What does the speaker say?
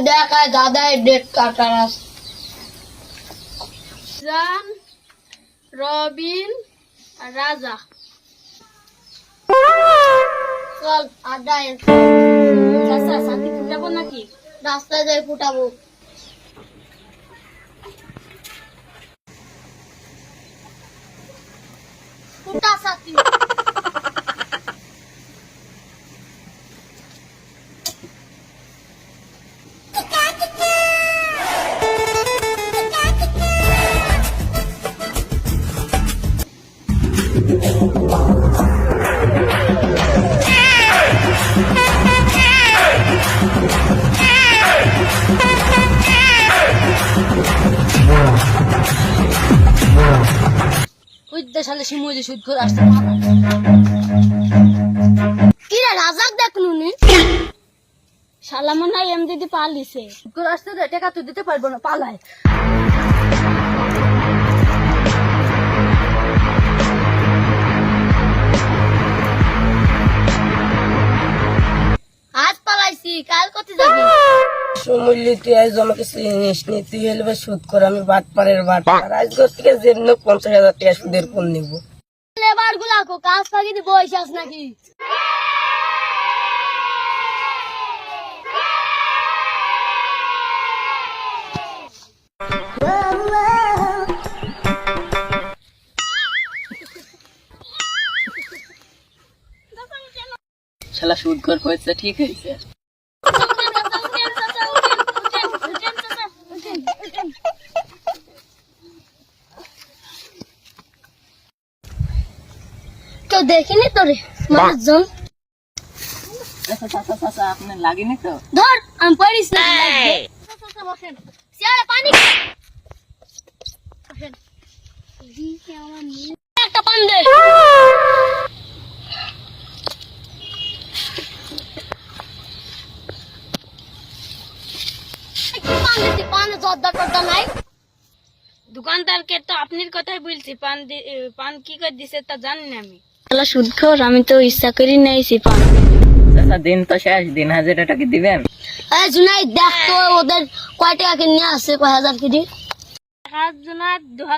দেখা দাদাই ডেট কাটার আছে রবিন আর রাজা চল আড্ডায় সাথী ফুটাবো নাকি রাস্তায় যাই ফুটাবো ফুটা সাথী সালে সিমুজি সুদ করে আসছে কিরে রাজাক দেখলু নি শালা মনে হয় এম দিদি পালিছে করে আসতে রে টাকা তো দিতে পারবো না পালায় আজ পালাইছি কাল কোথায় যাবি সমুল্লি তুই আজ আমাকে চিনিস নি তুই হলে সুদ করে আমি বাট পারের বাট পার আজ থেকে যেমন 50,000 টাকা সুদের কোন নিব লেবার গুলা কো কাজ ফাঁকি দি বসে আস নাকি শালা সুদ কর হয়েছে ঠিক হয়েছে তো দেখিনি তোরে মানুষজন আপনার লাগেনি তো ধর আমি পারিস না বসেন চেয়ারে পানি বসেন একটা পান দে পান জর্দা টর্দা নাই দোকানদারকে তো আপনার কথাই বলছি পান কি করে দিছে তা জানি না আমি শালা সুদখোর আমি তো ইচ্ছা করি নাইছি পান চাচা দিন তো শেষ দিন 1000 টাকা দিবেন এই জুনাই দেখ তো ওদের কয় টাকা নিয়ে আসে কয় হাজার কেজি হাত জনা